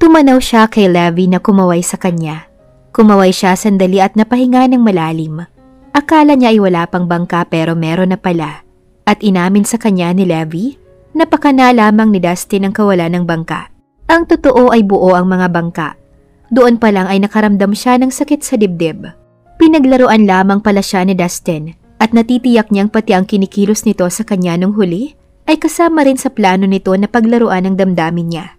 Tumanaw siya kay Levi na kumaway sa kanya. Kumaway siya sandali at napahinga ng malalim. Akala niya ay wala pang bangka pero meron na pala. At inamin sa kanya ni Levi, napakana lamang ni Dustin ang kawalan ng bangka. Ang totoo ay buo ang mga bangka. Doon pa lang ay nakaramdam siya ng sakit sa dibdib. Pinaglaruan lamang pala siya ni Dustin at natitiyak niyang pati ang kinikilos nito sa kanya nung huli ay kasama rin sa plano nito na paglaruan ng damdamin niya.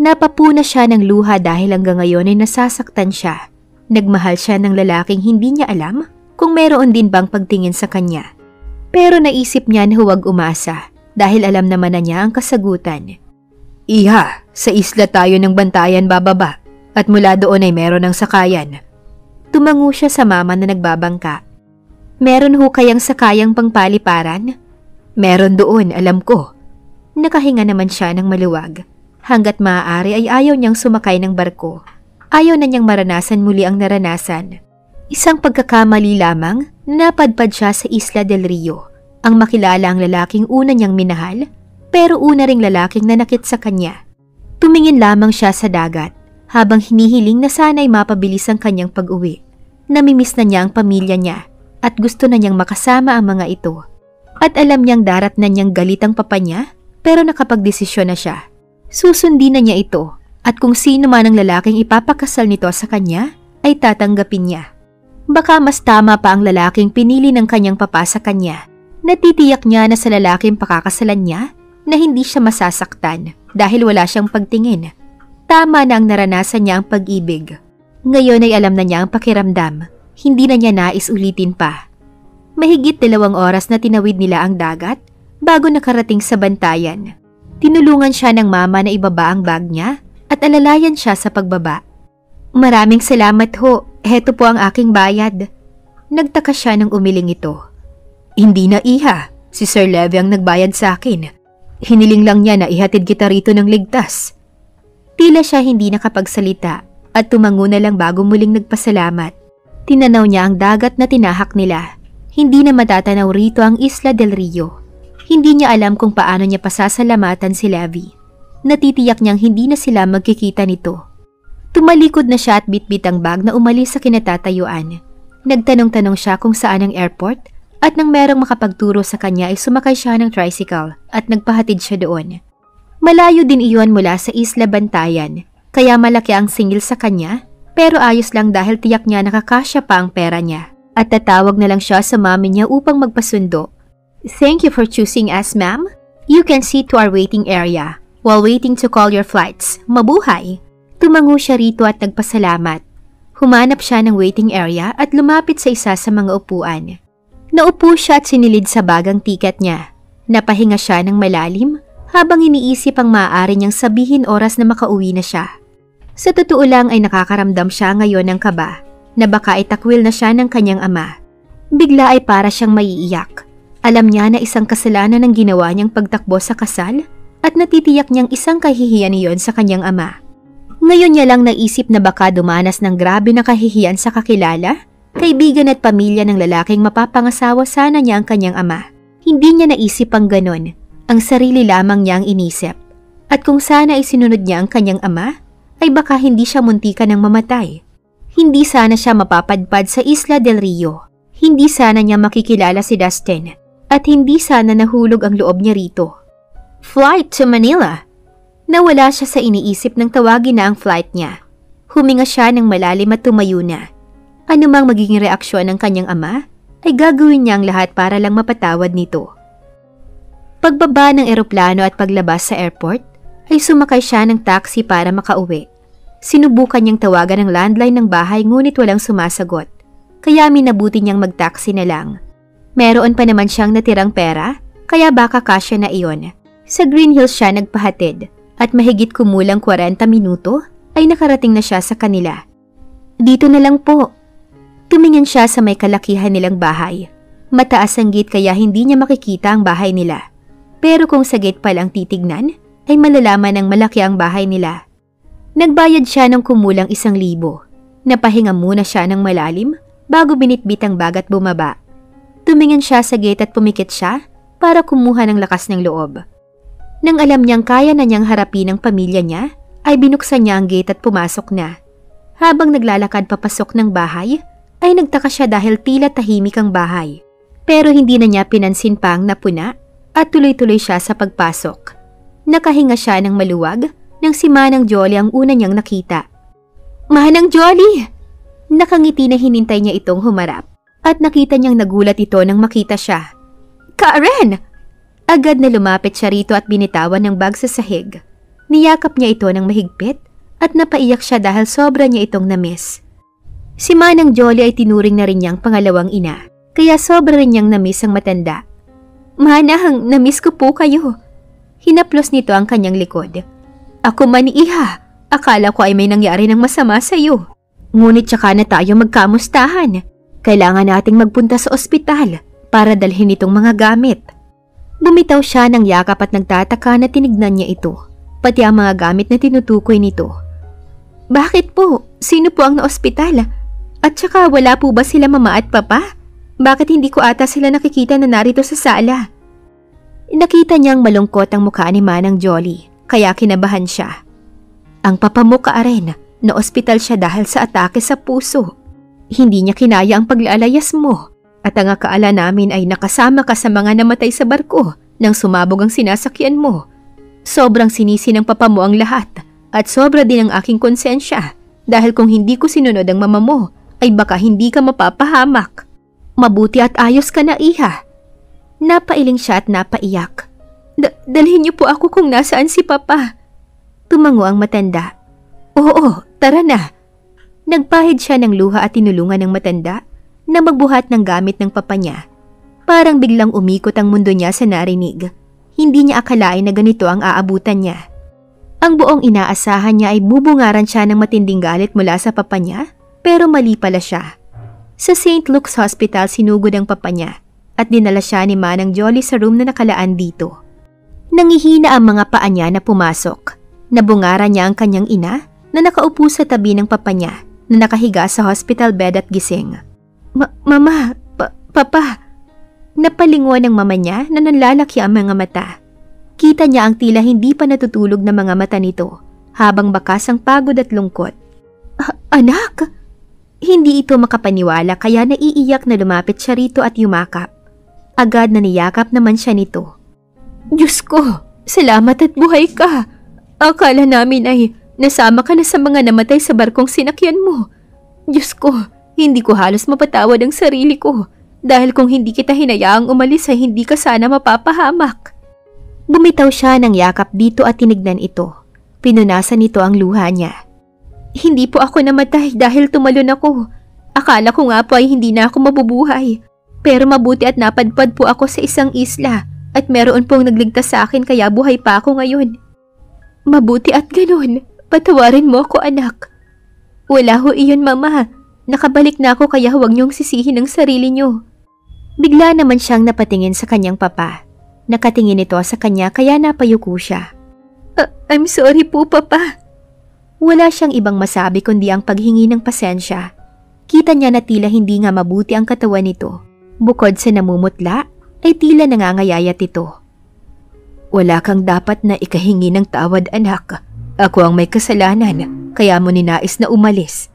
Napapuna siya ng luha dahil hanggang ngayon ay nasasaktan siya. Nagmahal siya ng lalaking hindi niya alam kung meron din bang pagtingin sa kanya. Pero naisip niya na huwag umasa dahil alam naman na niya ang kasagutan. Iha, sa isla tayo ng bantayan bababa at mula doon ay meron ng sakayan. Tumango siya sa mama na nagbabangka. Meron ho kayang sakayang pangpaliparan? Meron doon, alam ko. Nakahinga naman siya ng maluwag. Hanggat maaari ay ayaw niyang sumakay ng barko. Ayaw na niyang maranasan muli ang naranasan. Isang pagkakamali lamang, napadpad siya sa Isla del Rio. Ang makilala ang lalaking una niyang minahal, pero una ring lalaking nanakit sa kanya. Tumingin lamang siya sa dagat, habang hinihiling na sana'y mapabilis ang kanyang pag-uwi. Namimiss na niya ang pamilya niya, at gusto na niyang makasama ang mga ito. At alam niyang darat na niyang galit ang papa niya, pero nakapagdesisyon na siya. Susundin na niya ito, at kung sino man ang lalaking ipapakasal nito sa kanya, ay tatanggapin niya. Baka mas tama pa ang lalaking pinili ng kanyang papa sa kanya. Natitiyak niya na sa lalaking pakakasalan niya na hindi siya masasaktan dahil wala siyang pagtingin. Tama na ang naranasan niya ang pag-ibig. Ngayon ay alam na niya ang pakiramdam. Hindi na niya nais ulitin pa. Mahigit 2 oras na tinawid nila ang dagat bago nakarating sa bantayan. Tinulungan siya ng mama na ibaba ang bag niya at alalayan siya sa pagbaba. Maraming salamat ho. Heto po ang aking bayad. Nagtaka siya nang umiling ito. Hindi na iha. Si Sir Levi ang nagbayad sa akin. Hiniling lang niya na ihatid kita rito ng ligtas. Tila siya hindi nakapagsalita at tumango na lang bago muling nagpasalamat. Tinanaw niya ang dagat na tinahak nila. Hindi na matatanaw rito ang Isla del Rio. Hindi niya alam kung paano niya pasasalamatan si Levi. Natitiyak niyang hindi na sila magkikita nito. Tumalikod na siya at bitbit ang bag na umalis sa kinatatayuan. Nagtanong-tanong siya kung saan ang airport at nang merong makapagturo sa kanya ay sumakay siya ng tricycle at nagpahatid siya doon. Malayo din iyon mula sa Isla Bantayan, kaya malaki ang singil sa kanya pero ayos lang dahil tiyak niya nakakasya pa ang pera niya. At tatawag na lang siya sa mami niya upang magpasundo. Thank you for choosing us, ma'am. You can sit to our waiting area while waiting to call your flights. Mabuhay! Tumango siya rito at nagpasalamat. Humanap siya ng waiting area at lumapit sa isa sa mga upuan. Naupo siya at sinilid sa bagang tiket niya. Napahinga siya ng malalim habang iniisip ang maaari niyang sabihin oras na makauwi na siya. Sa totoo lang ay nakakaramdam siya ngayon ng kaba na baka itakwil na siya ng kanyang ama. Bigla ay para siyang maiiyak. Alam niya na isang kasalanan ang ginawa niyang pagtakbo sa kasal at natitiyak niyang isang kahihiyan iyon sa kanyang ama. Ngayon niya lang naisip na baka dumanas ng grabe na kahihiyan sa kakilala, kaibigan at pamilya ng lalaking mapapangasawa sana niya ang kanyang ama. Hindi niya naisip ang ganon, ang sarili lamang niya ang inisip. At kung sana ay sinunod niya ang kanyang ama, ay baka hindi siya muntikan ng mamatay. Hindi sana siya mapapadpad sa Isla del Rio. Hindi sana niya makikilala si Dustin. At hindi sana nahulog ang loob niya rito. Flight to Manila! Nawala siya sa iniisip nang tawagin na ang flight niya. Huminga siya ng malalim at tumayo na. Ano mang magiging reaksyon ng kanyang ama, ay gagawin niya ang lahat para lang mapatawad nito. Pagbaba ng eroplano at paglabas sa airport, ay sumakay siya ng taxi para makauwi. Sinubukan niyang tawagan ang landline ng bahay ngunit walang sumasagot. Kaya minabuti niyang mag-taxi na lang. Meron pa naman siyang natirang pera, kaya baka kasya na iyon. Sa Green Hills siya nagpahatid. At mahigit kumulang 40 minuto ay nakarating na siya sa kanila. Dito na lang po. Tumingin siya sa may kalakihan nilang bahay. Mataas ang gate kaya hindi niya makikita ang bahay nila. Pero kung sa gate pa lang titignan, ay malalaman ng malaki ang bahay nila. Nagbayad siya ng kumulang 1,000. Napahinga muna siya ng malalim bago binitbit ang bag at bumaba. Tumingin siya sa gate at pumikit siya para kumuha ng lakas ng loob. Nang alam niyang kaya na niyang harapin ang pamilya niya, ay binuksan niya ang gate at pumasok na. Habang naglalakad papasok ng bahay, ay nagtaka siya dahil tila tahimik ang bahay. Pero hindi na niya pinansin pa ang napuna at tuloy-tuloy siya sa pagpasok. Nakahinga siya ng maluwag nang si Manang Jolly ang una niyang nakita. Manang Jolly! Nakangiti na hinintay niya itong humarap at nakita niyang nagulat ito nang makita siya. Karen! Agad na lumapit siya rito at binitawan ng bag sa sahig. Niyakap niya ito ng mahigpit at napaiyak siya dahil sobra niya itong namiss. Si Manang Jolly ay tinuring na rin niyang pangalawang ina, kaya sobra rin niyang namiss ang matanda. Manang, namiss ko po kayo. Hinaplos nito ang kanyang likod. Ako man iha, akala ko ay may nangyari ng masama sa iyo. Ngunit tsaka na tayo magkamustahan. Kailangan nating magpunta sa ospital para dalhin itong mga gamit. Bumitaw siya ng yakap at nagtataka na tinignan niya ito, pati ang mga gamit na tinutukoy nito. Bakit po? Sino po ang na-ospital? At saka wala po ba sila mama at papa? Bakit hindi ko ata sila nakikita na narito sa sala? Nakita niyang malungkot ang mukha ni Manang Jolly, kaya kinabahan siya. Ang papa mo Karen, na-ospital siya dahil sa atake sa puso. Hindi niya kinaya ang paglalayas mo. At ang akaala namin ay nakasama ka sa mga namatay sa barko nang sumabog ang sinasakyan mo. Sobrang sinisi ng papa mo ang lahat at sobra din ang aking konsensya dahil kung hindi ko sinunod ang mama mo ay baka hindi ka mapapahamak. Mabuti at ayos ka na iha. Napailing siya at napaiyak. Dalhin niyo po ako kung nasaan si papa. Tumango ang matanda. Oo, tara na. Nagpahid siya ng luha at tinulungan ng matanda na magbuhat ng gamit ng papa niya. Parang biglang umikot ang mundo niya sa narinig. Hindi niya akalain na ganito ang aabutan niya. Ang buong inaasahan niya ay bubungaran siya ng matinding galit mula sa papa niya, pero mali pala siya. Sa St. Luke's Hospital sinugod ang papa niya at dinala siya ni Manang Jolly sa room na nakalaan dito. Nangihina ang mga paa niya na pumasok. Nabungaran niya ang kanyang ina na nakaupo sa tabi ng papa niya na nakahiga sa hospital bed at gising. Mama, papa. Napalingon ng mama niya na nanlalaki ang mga mata. Kita niya ang tila hindi pa natutulog na mga mata nito habang bakas ang pagod at lungkot. Anak! Hindi ito makapaniwala kaya naiiyak na lumapit siya rito at yumakap. Agad na niyakap naman siya nito. Diyos ko, salamat at buhay ka. Akala namin ay nasama ka na sa mga namatay sa barkong sinakyan mo. Diyos ko, hindi ko halos mapatawad ang sarili ko dahil kung hindi kita hinayaang umalis ay hindi ka sana mapapahamak. Bumitaw siya ng yakap dito at tinignan ito. Pinunasan nito ang luha niya. Hindi po ako namatay dahil tumalon ako. Akala ko nga po ay hindi na ako mabubuhay. Pero mabuti at napadpad po ako sa isang isla at meron pong nagligtas sa akin kaya buhay pa ako ngayon. Mabuti at ganun. Patawarin mo ako anak. Wala ho iyon mama. Nakabalik na ako kaya huwag niyong sisihin ang sarili niyo. Bigla naman siyang napatingin sa kanyang papa. Nakatingin ito sa kanya kaya napayuko siya. I'm sorry po papa. Wala siyang ibang masabi kundi ang paghingi ng pasensya. Kita niya na tila hindi nga mabuti ang katawan nito. Bukod sa namumutla, ay tila nangangayayat ito. Wala kang dapat na ikahingi ng tawad anak. Ako ang may kasalanan, kaya mo ninais na umalis.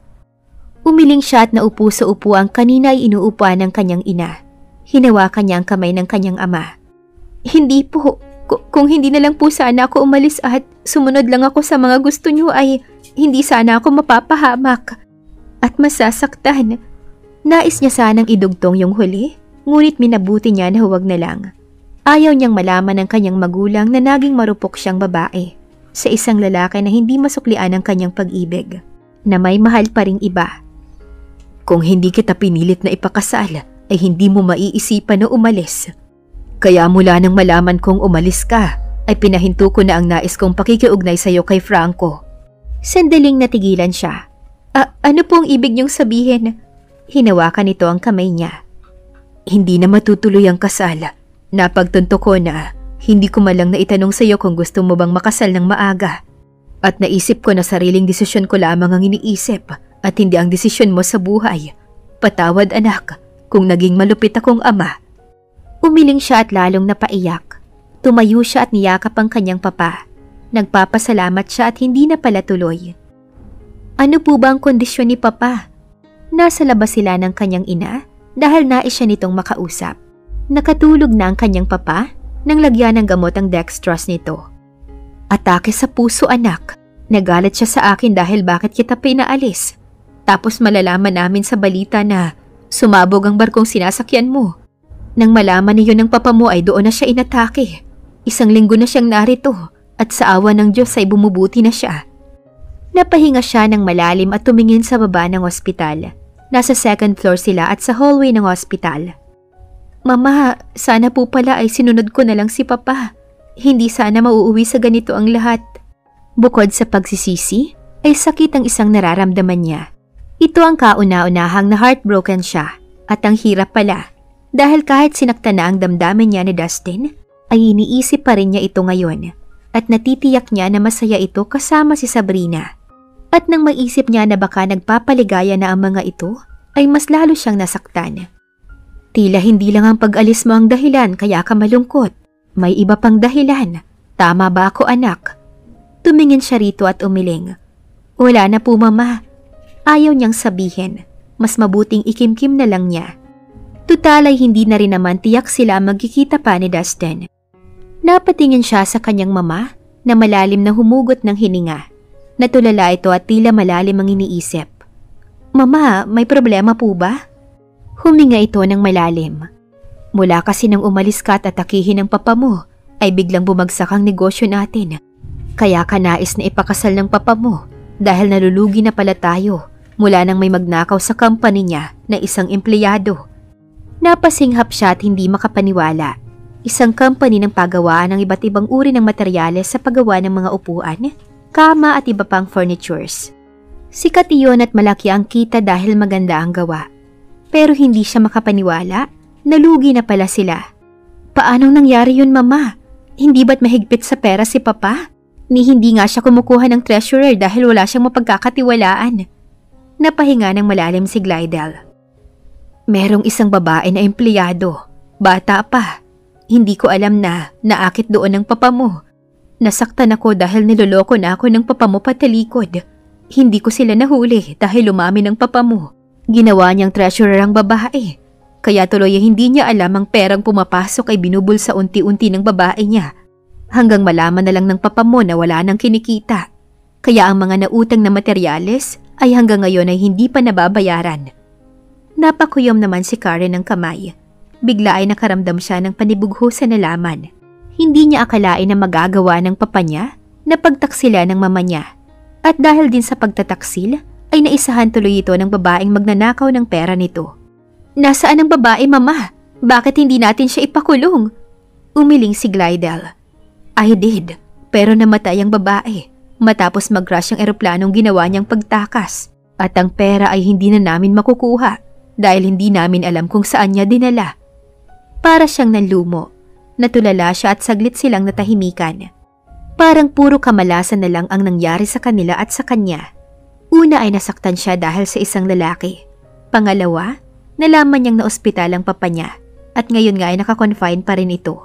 Umiling siya at naupo sa upuang kanina ay inuupuan ng kanyang ina. Hinawakan niya ang kamay ng kanyang ama. Hindi po, kung hindi na lang po sana ako umalis at sumunod lang ako sa mga gusto niyo ay hindi sana ako mapapahamak at masasaktan. Nais niya sanang idugtong yung huli, ngunit minabuti niya na huwag na lang. Ayaw niyang malaman ng kanyang magulang na naging marupok siyang babae sa isang lalaki na hindi masuklian ang kanyang pag-ibig, na may mahal pa ring iba. Kung hindi kita pinilit na ipakasal, ay hindi mo maiisipan na umalis. Kaya mula nang malaman kong umalis ka, ay pinahinto ko na ang nais kong pakikiugnay sa'yo kay Franco. Sandaling natigilan siya. Ano pong ibig niyong sabihin? Hinawakan nito ang kamay niya. Hindi na matutuloy ang kasal. Napagtunto ko na hindi ko malang naitanong sa iyo kung gusto mo bang makasal ng maaga. At naisip ko na sariling desisyon ko lamang ang iniisip at hindi ang desisyon mo sa buhay. Patawad anak kung naging malupit akong ama. Umiling siya at lalong napaiyak. Tumayo siya at niyakap ang kanyang papa. Nagpapasalamat siya at hindi na pala tuloy. Ano po ba ang kondisyon ni Papa? Nasa labas sila ng kanyang ina dahil nais siya nitong makausap. Nakatulog na ang kanyang papa nang lagyan ng gamot ang dextrose nito. Atake sa puso, anak. Nagalit siya sa akin dahil bakit kita pinaalis. Tapos malalaman namin sa balita na sumabog ang barkong sinasakyan mo. Nang malaman niyo ng papa mo ay doon na siya inatake. 1 linggo na siyang narito at sa awa ng Diyos ay bumubuti na siya. Napahinga siya ng malalim at tumingin sa baba ng ospital. Nasa 2nd floor sila at sa hallway ng ospital. Mama, sana po pala ay sinunod ko na lang si Papa. Hindi sana mauuwi sa ganito ang lahat. Bukod sa pagsisisi, ay sakit ang isang nararamdaman niya. Ito ang kauna-unahang na heartbroken siya at ang hirap pala dahil kahit sinaktan na ang damdamin niya ni Dustin, ay iniisip pa rin niya ito ngayon at natitiyak niya na masaya ito kasama si Sabrina. At nang maisip niya na baka nagpapaligaya na ang mga ito, ay mas lalo siyang nasaktan. Tila hindi lang ang pag-alis mo ang dahilan kaya ka malungkot. May iba pang dahilan. Tama ba ako, anak? Tumingin siya rito at umiling. Wala na po, Mama. Ayaw niyang sabihin. Mas mabuting ikimkim na lang niya. Tutal ay hindi na rin naman tiyak sila magkikita pa ni Dustin. Napatingin siya sa kanyang mama na malalim na humugot ng hininga. Natulala ito at tila malalim ang iniisip. Mama, may problema po ba? Huminga ito ng malalim. Mula kasi nang umalis ka at atakihin ng papa mo, ay biglang bumagsak ang negosyo natin. Kaya ka nais na ipakasal ng papa mo dahil nalulugi na pala tayo mula nang may magnakaw sa company niya na isang empleyado. Napasinghap siya at hindi makapaniwala. Isang company ng paggawaan ng iba't ibang uri ng materyales sa paggawa ng mga upuan, kama at iba pang furnitures. Sikat iyon at malaki ang kita dahil maganda ang gawa. Pero hindi siya makapaniwala, nalugi na pala sila. Paanong nangyari yun, Mama? Hindi ba't mahigpit sa pera si Papa? Ni hindi nga siya kumukuha ng treasurer dahil wala siyang mapagkakatiwalaan. Napahinga ng malalim si Glidel. Merong isang babae na empleyado. Bata pa. Hindi ko alam na naakit doon ng papa mo. Nasaktan ako dahil niloloko na ako ng papa mo patalikod. Hindi ko sila nahuli dahil umamin ng papa mo. Ginawa niyang treasurer ang babae. Kaya tuloy hindi niya alam ang perang pumapasok ay binubulsa unti-unti ng babae niya. Hanggang malaman na lang ng papa mo na wala nang kinikita. Kaya ang mga nautang na materyales ay hanggang ngayon ay hindi pa nababayaran. Napakuyom naman si Karen ng kamay. Bigla ay nakaramdam siya ng panibugho sa nalaman. Hindi niya akalain na magagawa ng papa niya na pagtaksila ng mama niya. At dahil din sa pagtataksil, ay naisahan tuloy ito ng babaeng magnanakaw ng pera nito. Nasaan ang babae, Mama? Bakit hindi natin siya ipakulong? Umiling si Glidel. I did, pero namatay ang babae matapos mag-crash ang eroplanong ginawa niyang pagtakas. At ang pera ay hindi na namin makukuha dahil hindi namin alam kung saan niya dinala. Para siyang nanlumo. Natulala siya at saglit silang natahimikan. Parang puro kamalasan na lang ang nangyari sa kanila at sa kanya. Una ay nasaktan siya dahil sa isang lalaki. Pangalawa, nalaman niyang na-ospital ang papa niya at ngayon nga ay nakakonfine pa rin ito.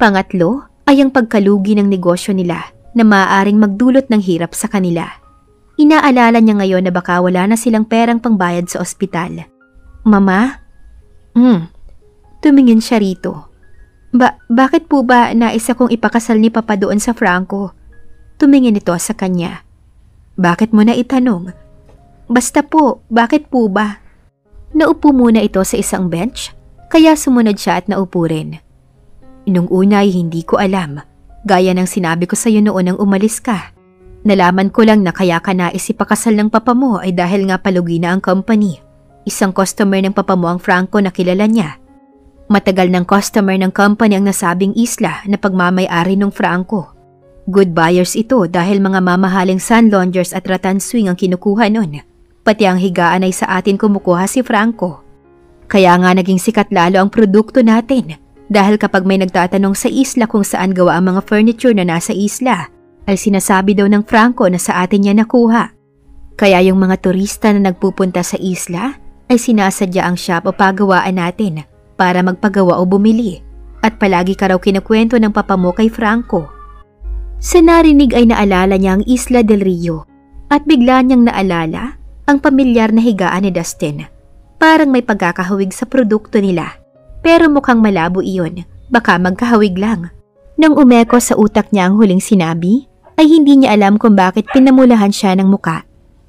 Pangatlo ay ang pagkalugi ng negosyo nila na maaaring magdulot ng hirap sa kanila. Inaalala niya ngayon na baka wala na silang perang pangbayad sa ospital. Mama? Tumingin siya rito. Bakit po ba nais akong ipakasal ni Papa doon sa Franco? Tumingin ito sa kanya. Bakit mo na itanong? Basta po, bakit po ba? Naupo muna ito sa isang bench, kaya sumunod siya at naupo rin. Nung una ay hindi ko alam, gaya ng sinabi ko sa iyo noon nang umalis ka. Nalaman ko lang na kaya ka nais ipakasal ng papa mo ay dahil nga palugi na ang company. Isang customer ng papa mo ang Franco na kilala niya. Matagal ng customer ng company ang nasabing isla na pagmamay-ari ng Franco. Good buyers ito dahil mga mamahaling sun launders at rattan swing ang kinukuha nun. Pati ang higaan ay sa atin kumukuha si Franco. Kaya nga naging sikat lalo ang produkto natin dahil kapag may nagtatanong sa isla kung saan gawa ang mga furniture na nasa isla, ay sinasabi daw ng Franco na sa atin niya nakuha. Kaya yung mga turista na nagpupunta sa isla ay sinasadya ang shop o pagawaan natin para magpagawa o bumili. At palagi ka raw kinukwento ng papa mo kay Franco. Sa narinig ay naalala niya ang Isla del Rio at bigla niyang naalala ang pamilyar na higaan ni Dustin. Parang may pagkakahawig sa produkto nila. Pero mukhang malabo iyon, baka magkahawig lang. Nang umeko sa utak niya ang huling sinabi, ay hindi niya alam kung bakit pinamulahan siya ng muka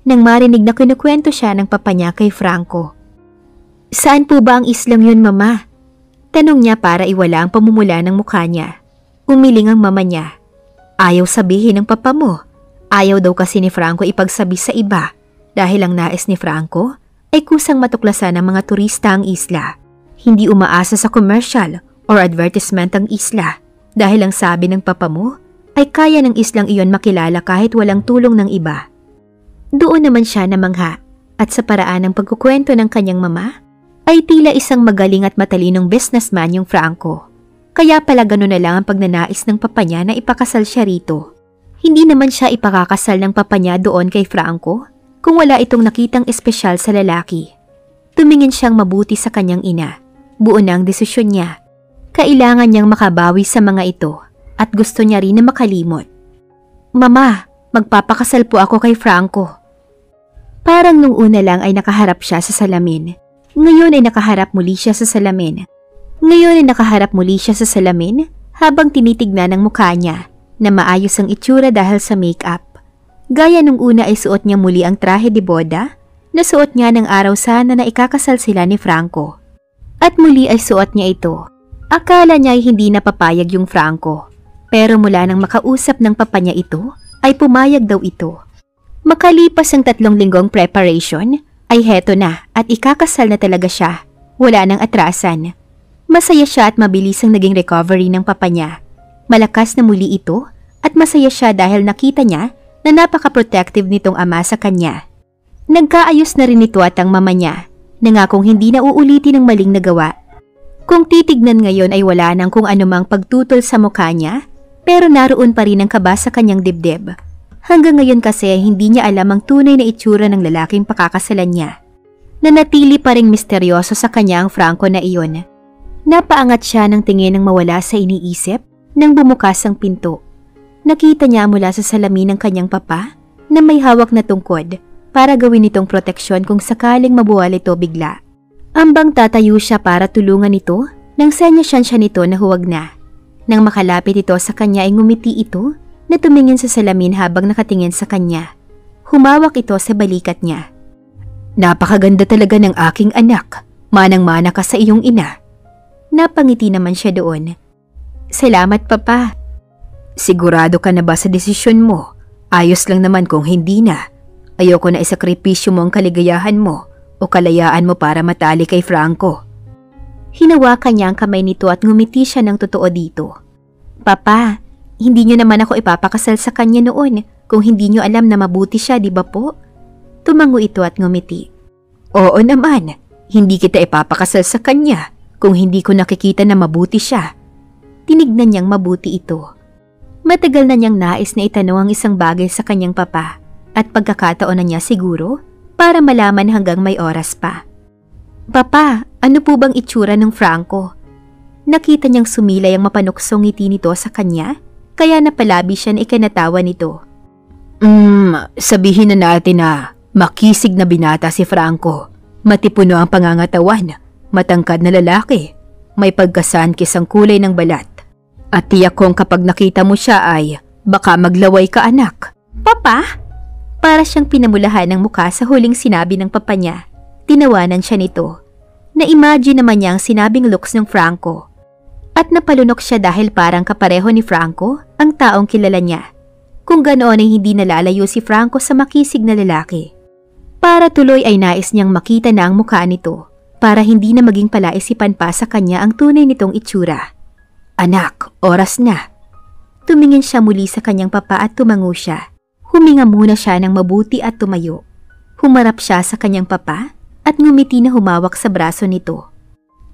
nang marinig na kinukwento siya ng papa niya kay Franco. Saan po ba ang islang yun, Mama? Tanong niya para iwala ang pamumula ng mukha niya. Umiling ang mama niya. Ayaw sabihin ng papa mo. Ayaw daw kasi ni Franco ipagsabi sa iba dahil ang nais ni Franco ay kusang matuklasan ng mga turista ang isla. Hindi umaasa sa commercial or advertisement ang isla dahil ang sabi ng papa mo ay kaya ng islang iyon makilala kahit walang tulong ng iba. Doon naman siya namangha at sa paraan ng pagkukwento ng kanyang mama ay tila isang magaling at matalinong businessman yung Franco. Kaya pala gano'n na lang ang pagnanais ng papa niya na ipakasal siya rito. Hindi naman siya ipakakasal ng papa niya doon kay Franco kung wala itong nakitang espesyal sa lalaki. Tumingin siyang mabuti sa kanyang ina. Buo na ang desisyon niya. Kailangan niyang makabawi sa mga ito at gusto niya rin na makalimot. Mama, magpapakasal po ako kay Franco. Parang nung una lang ay nakaharap siya sa salamin. Ngayon ay nakaharap muli siya sa salamin. Habang tinitignan ang mukha niya na maayos ang itsura dahil sa make-up. Gaya nung una ay suot niya muli ang trahe de boda na suot niya ng araw sana na ikakasal sila ni Franco. At muli ay suot niya ito. Akala niya ay hindi napapayag yung Franco. Pero mula nang makausap ng papa niya ito, ay pumayag daw ito. Makalipas ang 3 linggong preparation, ay heto na at ikakasal na talaga siya. Wala nang atrasan. Masaya siya at mabilis ang naging recovery ng papa niya. Malakas na muli ito at masaya siya dahil nakita niya na napaka-protective nitong ama sa kanya. Nagkaayos na rin ito at ang mama niya, nangakong hindi na uulitin ang maling nagawa. Kung titignan ngayon ay wala nang kung anumang pagtutol sa mukha niya, pero naroon pa rin ang kaba sa kanyang dibdib. Hanggang ngayon kasi hindi niya alam ang tunay na itsura ng lalaking pakakasalan niya. Nanatili pa ring misteryoso sa kanya ang Franco na iyon. Napaangat siya ng tingin nang mawala sa iniisip nang bumukas ang pinto. Nakita niya mula sa salamin ng kanyang papa na may hawak na tungkod para gawin itong proteksyon kung sakaling mabuwal ito bigla. Ambang tatayo siya para tulungan ito nang senyasyan siya nito na huwag na. Nang makalapit ito sa kanya ay ngumiti ito na tumingin sa salamin habang nakatingin sa kanya. Humawak ito sa balikat niya. Napakaganda talaga ng aking anak. Manang-mana ka sa iyong ina. Napangiti naman siya doon. Salamat, Papa. Sigurado ka na ba sa desisyon mo? Ayos lang naman kung hindi na. Ayoko na isakripisyo mo ang kaligayahan mo o kalayaan mo para matali kay Franco. Hinawakan niya ang kamay nito at ngumiti siya ng totoo dito. Papa, hindi niyo naman ako ipapakasal sa kanya noon kung hindi niyo alam na mabuti siya, di ba po? Tumango ito at ngumiti. Oo naman, hindi kita ipapakasal sa kanya kung hindi ko nakikita na mabuti siya. Tinignan niyang mabuti ito. Matagal na niyang nais na itanong ang isang bagay sa kanyang papa at pagkakataon na niya siguro para malaman hanggang may oras pa. Papa, ano po bang itsura ng Franco? Nakita niyang sumilay ang mapanuksong ngiti nito sa kanya kaya napalabi siya na ikinatawa nito. Sabihin na natin na makisig na binata si Franco. Matipuno ang pangangatawan, matangkad na lalaki, may pagkasankis ang kulay ng balat. At tiyak kong kapag nakita mo siya ay baka maglaway ka anak. Papa? Para siyang pinamulahan ng mukha sa huling sinabi ng papa niya. Tinawanan siya nito. Na-imagine naman niya ang sinabing looks ng Franco. At napalunok siya dahil parang kapareho ni Franco ang taong kilala niya. Kung ganoon ay hindi nalalayo si Franco sa makisig na lalaki. Para tuloy ay nais niyang makita na ang mukha nito para hindi na maging palaisipan pa sa kanya ang tunay nitong itsura. Anak, oras na. Tumingin siya muli sa kanyang papa at tumango siya. Huminga muna siya ng mabuti at tumayo. Humarap siya sa kanyang papa at ngumiti na humawak sa braso nito.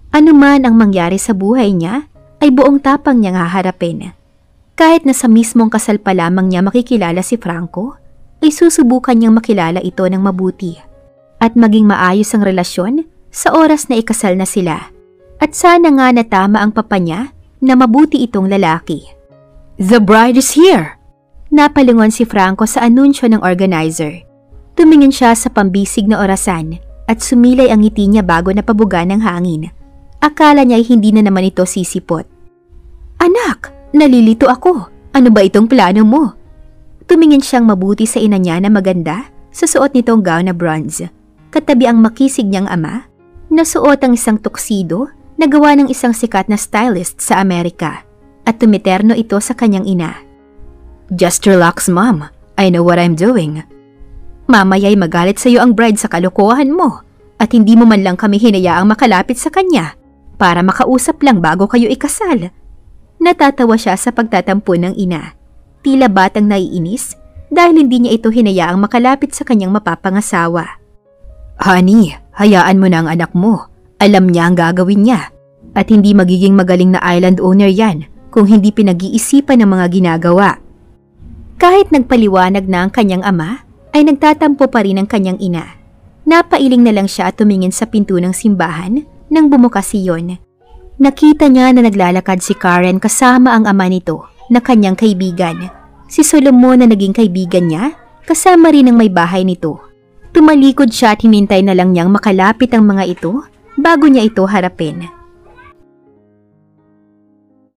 Ano man ang mangyari sa buhay niya, ay buong tapang niyang haharapin. Kahit na sa mismong kasal pa lamang niya makikilala si Franco, ay susubukan niyang makilala ito ng mabuti at maging maayos ang relasyon sa oras na ikasal na sila. At sana nga natama ang papa niya na mabuti itong lalaki. The bride is here! Napalungon si Franco sa anunsyo ng organizer. Tumingin siya sa pambisig na orasan at sumilay ang ngiti niya bago napabuga ng hangin. Akala niya ay hindi na naman ito sisipot. Anak, nalilito ako. Ano ba itong plano mo? Tumingin siyang mabuti sa ina niya na maganda sa suot nitong gown na bronze. Katabi ang makisig niyang ama, nasuot ang isang tuxedo na gawa ng isang sikat na stylist sa Amerika at tumiterno ito sa kanyang ina. Just relax, Mom. I know what I'm doing. Mamaya'y magalit sa iyo ang bride sa kalokohan mo at hindi mo man lang kami hinayaang makalapit sa kanya para makausap lang bago kayo ikasal. Natatawa siya sa pagtatampo ng ina. Tila batang naiinis dahil hindi niya ito hinayaang makalapit sa kanyang mapapangasawa. Honey, hayaan mo na ang anak mo. Alam niya ang gagawin niya at hindi magiging magaling na island owner yan kung hindi pinag-iisipan ng mga ginagawa. Kahit nagpaliwanag na ang kanyang ama, ay nagtatampo pa rin ang kanyang ina. Napailing na lang siya at tumingin sa pinto ng simbahan nang bumukas iyon. Nakita niya na naglalakad si Karen kasama ang ama nito na kanyang kaibigan. Si Solomon na naging kaibigan niya, kasama rin ang may bahay nito. Tumalikod siya at hinintay na lang niyang makalapit ang mga ito bago niya ito harapin.